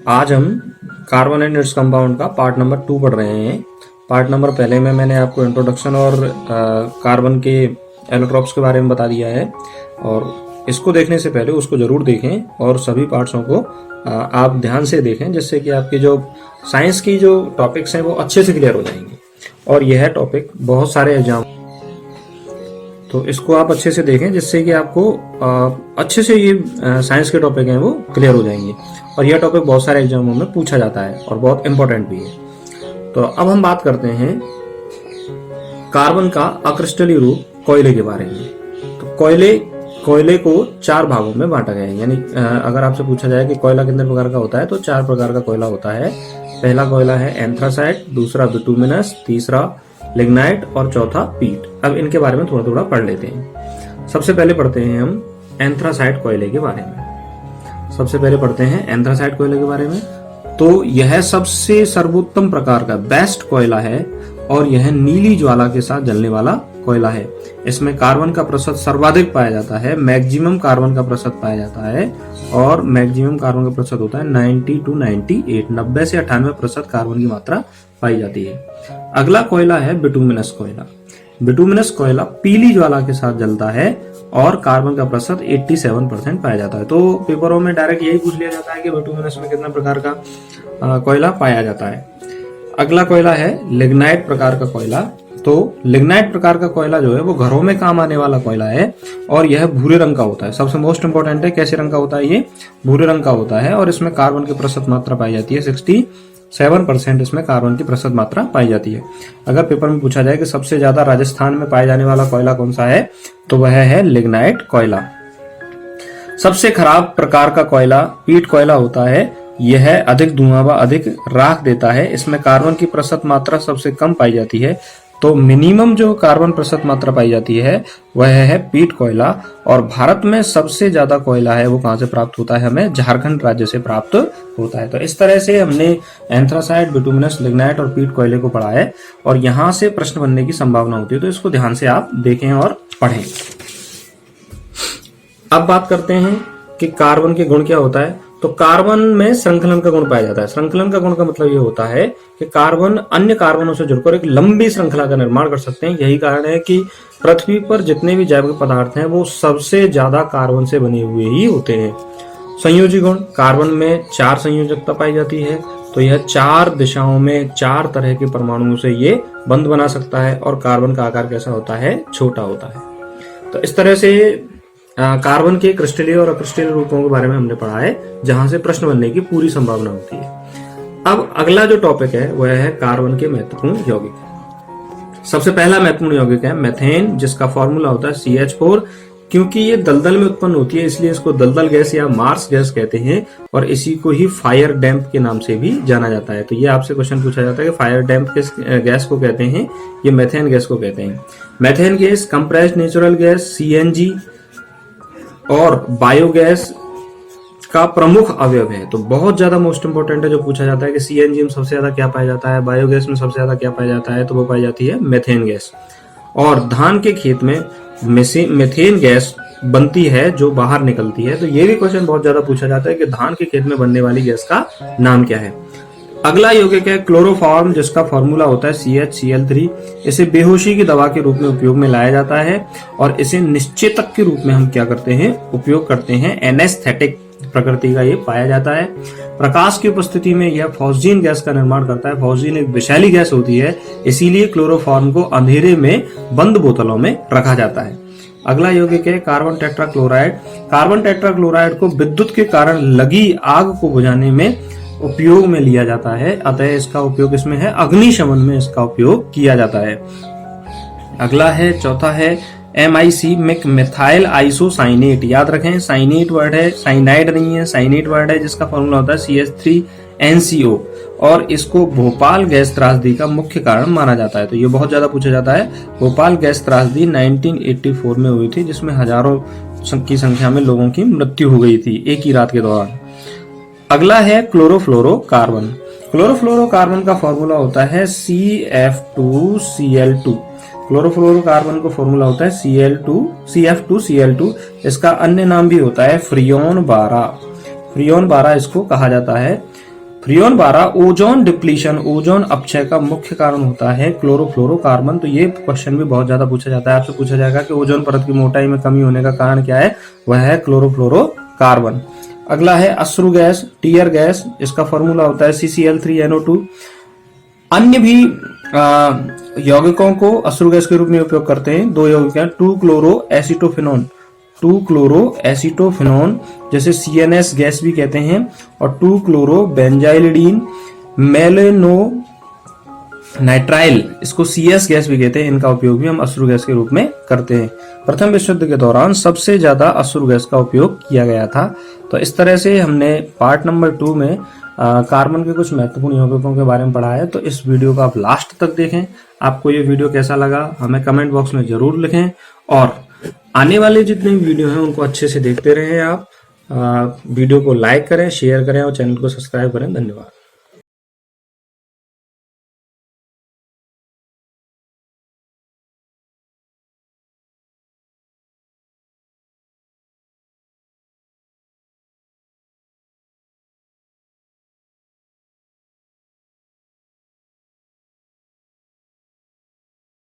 आज हम carbon and its compound का पार्ट नंबर 2 पढ़ रहे हैं। पार्ट नंबर पहले में मैंने आपको इंट्रोडक्शन और कार्बन के एलोट्रॉप्स के बारे में बता दिया है, और इसको देखने से पहले उसको जरूर देखें और सभी पार्ट्सों को आप ध्यान से देखें, जिससे कि आपकी जो साइंस की जो टॉपिक्स हैं वो अच्छे से क्लियर हो जाएंगे। और यह टॉपिक बहुत सारे एग्जाम, तो इसको आप अच्छे से देखें जिससे कि आपको अच्छे से ये साइंस के टॉपिक हैं वो क्लियर हो जाएंगे। और यह टॉपिक बहुत सारे एग्जामों में पूछा जाता है और बहुत इंपॉर्टेंट भी है। तो अब हम बात करते हैं कार्बन का अक्रिस्टलीय रूप कोयले के बारे में। तो कोयले को 4 भागों में बांटा गया है। यानी अगर आपसे पूछा जाए कि कोयला कितने प्रकार का होता है, तो 4 प्रकार का कोयला होता है। पहला कोयला है एंथ्रासाइट, दूसरा बिटुमिनस, तीसरा लिग्नाइट और चौथा पीट। अब इनके बारे में थोड़ा थोड़ा पढ़ लेते हैं। सबसे पहले पढ़ते हैं हम एंथ्रासाइट कोयले के बारे में। तो यह सबसे सर्वोत्तम प्रकार का बेस्ट कोयला है और यह नीली ज्वाला के साथ जलने वाला कोयला है। इसमें कार्बन का प्रतिशत सर्वाधिक पाया जाता है, मैक्सिमम कार्बन का प्रतिशत पाया जाता है, और मैक्सिमम कार्बन का प्रतिशत होता है 90 to 98, 90 से 98% कार्बन की मात्रा पाई जाती है। अगला कोयला है बिटुमिनस कोयला। बिटुमिनस कोयला पीली ज्वाला के साथ जलता है और कार्बन का प्रतिशत 87% पाया जाता है। तो पेपरों में डायरेक्ट यही पूछ लिया जाता है कि बिटुमिनस में कितना प्रकार का कोयला पाया जाता है। अगला कोयला है लिग्नाइट प्रकार का कोयला। तो लिग्नाइट प्रकार का कोयला जो है वो घरों में काम आने वाला कोयला है और यह भूरे रंग का होता है। सबसे मोस्ट इंपोर्टेंट है, कैसे रंग का होता है? ये भूरे रंग का होता है और इसमें कार्बन की प्रतिशत मात्रा पाई जाती है 67%। इसमें कार्बन की प्रतिशत मात्रा पाई जाती है। अगर पेपर में पूछा जाए कि सबसे ज्यादा राजस्थान में पाए जाने वाला कोयला कौन सा है, तो वह है लिग्नाइट कोयला। सबसे खराब प्रकार का कोयला पीट कोयला होता है। यह अधिक धुआं व अधिक राख देता है। इसमें कार्बन की प्रतिशत मात्रा सबसे कम पाई जाती है। तो मिनिमम जो कार्बन प्रतिशत मात्रा पाई जाती है वह है पीट कोयला। और भारत में सबसे ज्यादा कोयला है वो कहां से प्राप्त होता है? हमें झारखंड राज्य से प्राप्त होता है। तो इस तरह से हमने एंथ्रासाइट, बिटुमिनस, लिग्नाइट और पीट कोयले को पढ़ा है और यहां से प्रश्न बनने की संभावना होती है। तो इसको ध्यान से आप देखें और पढ़ें। अब बात करते हैं कि कार्बन के गुण क्या होता है। तो कार्बन में श्रृंखलन का गुण पाया जाता है। श्रृंखलन का गुण का मतलब ये होता है कि कार्बन अन्य कार्बनों से जुड़कर एक लंबी श्रृंखला का निर्माण कर सकते हैं। यही कारण है कि पृथ्वी पर जितने भी जैविक पदार्थ हैं वो सबसे ज्यादा कार्बन से बने हुए ही होते हैं। संयोजी गुण, कार्बन में 4 संयोजकता पाई जाती है। तो यह 4 दिशाओं में 4 तरह के परमाणुओं से ये बंध बना सकता है और कार्बन का आकार कैसा होता है? छोटा होता है। तो इस तरह से कार्बन के क्रिस्टलीय और अक्रिस्टलीय रूपों के बारे में हमने पढ़ा है, जहां से प्रश्न बनने की पूरी संभावना होती है। अब अगला जो टॉपिक है वह है कार्बन के महत्वपूर्ण यौगिक। सबसे पहला महत्वपूर्ण यौगिक है मेथेन, जिसका फॉर्मूला होता है CH4। क्योंकि ये दलदल में उत्पन्न होती है इसलिए इसको दलदल गैस या मार्स गैस कहते हैं और इसी को ही फायर डैम्प के नाम से भी जाना जाता है। तो ये आपसे क्वेश्चन पूछा जाता है कि फायर डैम्प किस गैस को कहते हैं? ये मेथेन गैस को कहते हैं। Methane gas compressed natural gas, CNG और बायोगैस का प्रमुख अवयव है। तो बहुत ज्यादा मोस्ट इंपोर्टेंट है, जो पूछा जाता है कि CNG में सबसे ज्यादा क्या पाया जाता है, बायोगैस में सबसे ज्यादा क्या पाया जाता है, तो वो पाई जाती है मेथेन गैस। और धान के खेत में मेथेन गैस बनती है जो बाहर निकलती है। तो ये भी क्वेश्चन बहुत ज्यादा पूछा जाता है कि धान के खेत में बनने वाली गैस का नाम क्या है। अगला यौगिक है क्लोरोफॉर्म, जिसका फॉर्मूला होता है CHCl3। इसे बेहोशी की दवा के रूप में उपयोग में लाया जाता है और इसे निश्चेतक के रूप में हम क्या करते हैं? उपयोग करते हैं। एनेस्थेटिक प्रकृति का ये पाया जाता है। प्रकाश की उपस्थिति में यह फॉस्जीन गैस का निर्माण करता है। फॉस्जीन एक विषैली गैस होती है, इसीलिए क्लोरोफॉर्म को अंधेरे में बंद बोतलों में रखा जाता है। अगला यौगिक है कार्बन टेट्राक्लोराइड। कार्बन टेट्राक्लोराइड को विद्युत के कारण लगी आग को बुझाने में उपयोग में लिया जाता है, अतः इसका उपयोग इसमें है अग्निशमन में इसका उपयोग किया जाता है। अगला है, चौथा है MIC, मिथाइल आइसोसाइनेट। याद रखें, साइनेट वर्ड है, साइनाइड नहीं है, साइनेट वर्ड है, जिसका फॉर्मूला होता है CH3NCO और इसको भोपाल गैस त्रासदी का मुख्य कारण माना जाता है। तो ये बहुत ज्यादा पूछा जाता है। भोपाल गैस त्रासदी 1984 में हुई थी, जिसमें हजारों की संख्या में लोगों की मृत्यु हो गई थी एक ही रात के दौरान। अगला है क्लोरोफ्लोरोकार्बन। क्लोरोफ्लोरोकार्बन का फॉर्मूला होता है CF2Cl2। क्लोरोफ्लोरोकार्बन का फॉर्मूला होता है CF2Cl2। इसका अन्य नाम भी होता है फ्रियोन 12। फ्रियोन 12 इसको कहा जाता है। फ्रियोन 12 ओजोन डिप्लीशन, ओजोन अपक्षय का मुख्य कारण होता है क्लोरोफ्लोरोकार्बन। तो ये क्वेश्चन भी बहुत ज्यादा पूछा जाता है, आपसे पूछा जाएगा कि ओजोन परत की मोटाई में कमी होने का कारण क्या है, वह है क्लोरोफ्लोरोकार्बन। अगला है अश्रु गैस, टीयर गैस, इसका फॉर्मूला होता है CCl3NO2। अन्य भी यौगिकों को अश्रु गैस के रूप में उपयोग करते हैं। दो यौगिक हैं, 2-क्लोरो-एसीटोफेनोन, 2-क्लोरो-एसीटोफेनोन जैसे CNS गैस भी कहते हैं, और 2-क्लोरो-बेंजाइलिडीन, मेलेनो नाइट्राइल, इसको CS गैस भी कहते हैं। इनका उपयोग भी हम अश्रु गैस के रूप में करते हैं। प्रथम विश्व युद्ध के दौरान सबसे ज्यादा अश्रु गैस का उपयोग किया गया था। तो इस तरह से हमने पार्ट नंबर 2 में कार्बन के कुछ महत्वपूर्ण यौगिकों के बारे में पढ़ा है। तो इस वीडियो को आप लास्ट तक देखें। आपको ये वीडियो कैसा लगा हमें कमेंट बॉक्स में जरूर लिखें, और आने वाले जितने वीडियो हैं उनको अच्छे से देखते रहें। आप वीडियो को लाइक करें, शेयर करें और चैनल को सब्सक्राइब करें। धन्यवाद।